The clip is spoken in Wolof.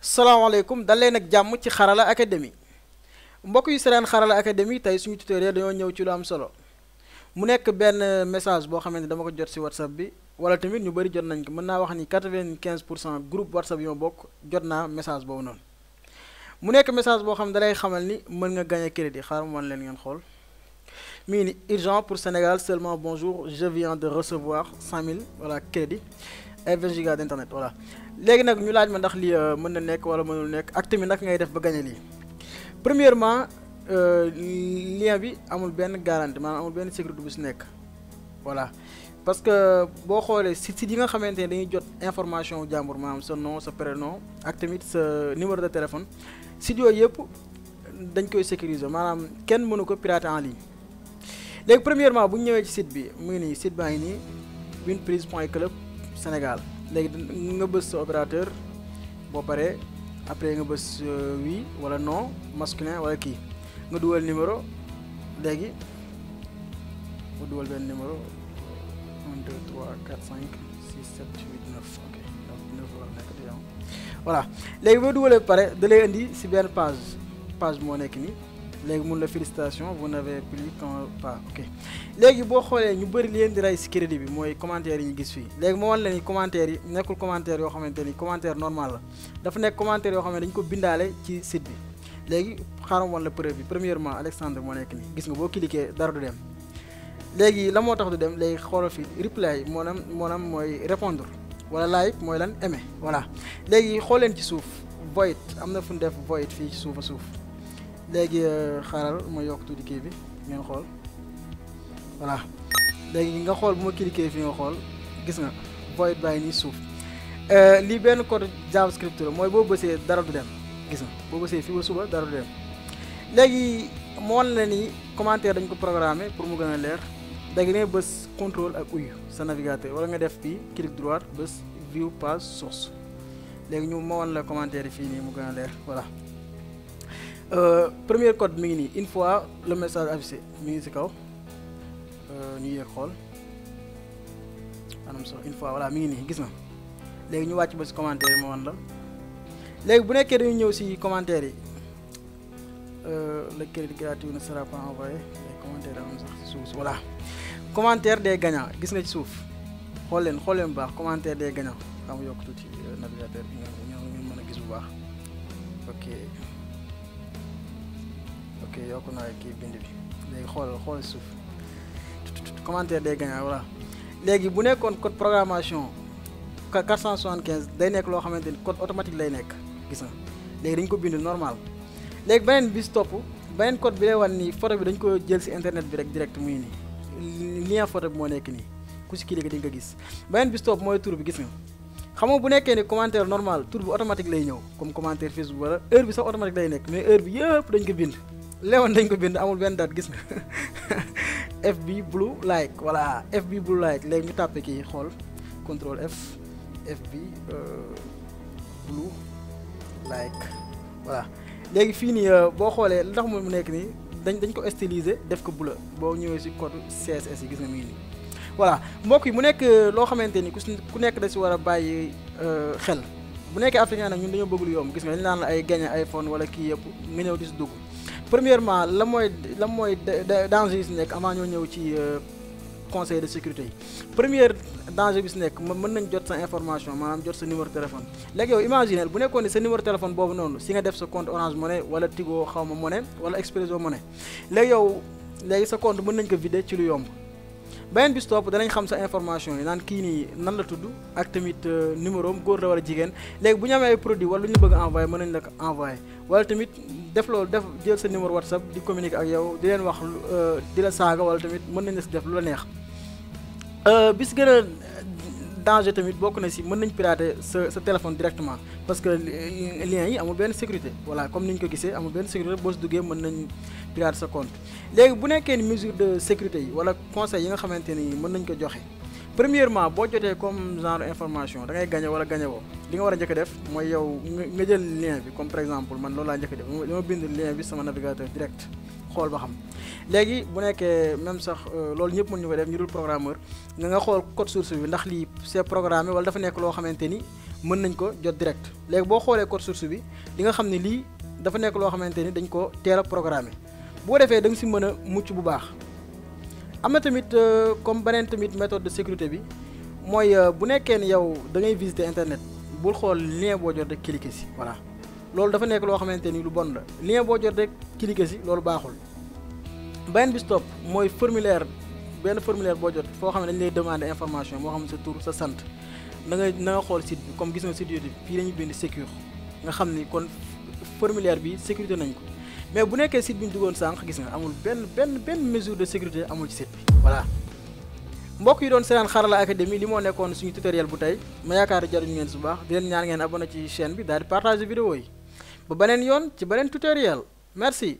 salaamaaleykum dal leen ak jàmm ci Xarala Academy mbokk yu seetaan Xarala Academy tey suñu tutoriel dañoo ñëw ci lu am solo mu nekk benn message boo xamante dama ko jot ci WhatsApp bi wala tamit ñu bëri jot nañ ko mën naa wax ni 95% groupe WhatsApp yi ma bokk jot naa message boobu noonu mu nekk message boo xam ne dalay xamal ni mën nga gagner crédit xaaral ma wan leen ngeen xool mi ngi ni urgent pour Sénégal seulement bonjour je viens de recevoir 100 000 voilà crédit et 20 gigas d'internet voilà léegi nag ñu laaj ma ndax lii mën na nekk wala mënul nekk ak tamit naka ngay def ba gagner lii premièrement lien bi amul benn garantie maanaam amul benn sécurité bu si nekk voilà parce que boo xoolee site yi nga xamante ne dañuy jot information jàmbur maanaam sa nom sa prénom ak tamit sa numéro de téléphone site yooyu yëpp dañ koy sécuriser maanaam kenn mënu ko pirater en ligne léegi premièrement bu ñu ñëwee ci site bi mu ngi nii site baa ngi nii winprise.club Sénégal léegi nga bës sa opérateur boo paree après nga bës oui wala non masculin wala kii nga dugal numéro léegi nga dugal benn numéro 1 2 3 4 5 6 7 8 9 ok donc 9 war nekk di am voilà léegi boo dugalee ba pare da lay indi si benn page moo nekk nii léegi mun la félicitation vous n'avez plus qu'un pas ok léegi boo xoolee ñu bëri leen di rey si crédit bi mooy commentaire yi ñu gis fii léegi moo wan la ni commentaire yi nekkul commentaire yoo xamante ni commentaire normal la dafa nekk commentaire yoo xam ne dañu ko bindaale ci site bi léegi xaaral wan la preuve bi premièrement Alexandre moo nekk nii gis nga boo cliquer dara du dem léegi la moo tax du dem léegi xoolal fii reply moonaam mooy répondre wala like mooy lan aimer voilà léegi xool leen ci suuf void am na fu ñu def void fii ci suuf a suuf léegi xaaral ma yokk tuuti kii bi ngeen xool voilà léegi nga xool bu ma cliquer fi nga xool gis nga void bàyyi nii suuf lii benn code JavaScript la mooy boo bësee dara du dem gis nga boo bësee fii ba suba dara du dem léegi moo wan la ni commentaire dañ ko programmer pour mu gën a leer léegi ne bës contrôle ak uyu sa navigateur wala nga def fii clic droit bës view page source léegi ñu ma wan la commentaire yi fii nii mu gën a leer voilà premier code mi ngi nii une fois le message affiché mi ngi ci kaw ñu yéeg xool anam so une fois voilà mi ngi nii gis na léegi ñu wàcc ba ci commentaire yi ma wan la léegi bu nekkee dañu ñëw ci commentaire yi le crédit gratuit ne sera pas envoyé les commentaires am sax ci suuf voilà commentaire des gagnants gis nga ci suuf xool leen bu baax commentaire des gagnants xam nga yokk tuuti navigateur bi ngeen mën a gis bu baax ok yokk naa kii bind bi léegi xool suuf commentaire des gagnants voilà léegi bu nekkoon code programmation 475 day nekk loo xamante ni code automatique lay nekk gis nga léegi dañ ko bind normal léegi beneen bis topp beneen code bi lay wan ni photo bi dañ ko jël ci internet bi rek direct muy nii lien photo bi moo nekk nii ku ci cliquer di nga gis beneen bis topp mooy tur bi gis nga xam nga bu nekkee ni commentaire normal tur bi automatique lay ñëw comme commentaire Facebook wala heure bi sax automatique lay nekk mais heure bi yëpp dañ ko bind leewoon dañ ko bind amul benn date gis nga FB blue like voilà FB blue like léegi ñu tàppe kii xool contrôle F FB blue like voilà léegi fii nii boo xoolee ndax mu nekk nii dañ ko styliser def ko bleu boo ñëwee ci code CSS yi gis nga mi ngi nii voilà mbokk yi mu nekk loo xamante ni ku nekk da ci war a bàyyi xel bu nekkee africain nag ñun dañoo bëgg lu yomb gis nga dañu naan la ay gagné iPhone wala kii yëpp nga ñëw di ci dugg premièrement la mooy danger yi si nekk avant ñoo ñëw ci conseil de sécurité yi première danger bi si nekk mën nañ jot sa information maanaam jot sa numéro téléphone léegi yow imaginez bu nekkoon ne sa numéro téléphone boobu noonu si nga def sa compte Orange Money wala Tigo xawma Money wala Expresso Money léegi sa compte mën nañ ko vider ci lu yomb beneen bis topp danañ xam sa information yi naan kii nii nan la tudd ak tamit numéro am góor la wala jigéen léegi bu ñu amee ay produit wala lu ñu bëgg a envoyé mën nañ la ko envoyé wala tamit def jël sa numéro WhatsApp di communiquer ak yow di leen wax di la saaga wala tamit mën nañ la si def lu la neex bis gën a danger tamit bokk na si mën nañ pirater sa téléphone directement parce que lien yi amul benn sécurité voilà comme ni ñu ko gisee amul benn sécurité boo si duggee mën nañ pirater sa compte léegi bu nekkee ni mesure de sécurité yi wala conseil yi nga xamante ni mën nañ ko joxe premièrement boo jotee comme genre information da ngay gagné wala gagné woo li nga war a njëkk a def mooy yow nga jël lien bi comme par exemple man loolu laa njëkk a def dama bind lien bi sama navigateur direct xool ba xam léegi bu nekkee même sax loolu ñëpp mën ñu ko def ñu dul programmeur nga xool code source bi ndax lii c'est programmé wala dafa nekk loo xamante ni mën nañ ko jot direct. léegi boo xoolee code source bi di nga xam ne lii dafa nekk loo xamante ni dañ ko teel a programmé boo defee da nga si mën a mucc bu baax. am na tamit comme beneen tamit méthode de sécurité bi mooy bu nekkee ni yow da ngay visiter internet bul xool lien boo jot rek cliquer si voilà loolu dafa nekk loo xamante ni lu bon la lien boo jot rek cliquer si loolu baaxul. beneen bi stop mooy formulaire benn formulaire boo jot foo xam ne dañ lay demander information moo xam sa tur sa sant na nga xool site bi comme gis nga site YouTube fii la ñuy bind sécure nga xam ni kon formulaire bi sécurité nañ ko. mais bu nekkee site bi ñu duggoon sànq gis nga amul benn mesure de sécurité amul ci site bi voilà. mbokk yi doon seetaan Xarala Academy li moo nekkoon suñu tutoriel bu tey ma yaakaar jariñu ngeen su baax di leen ñaan ngeen abonné ci chaîne bi daal di partager vidéo yi ba beneen yoon ci beneen tutoriel merci.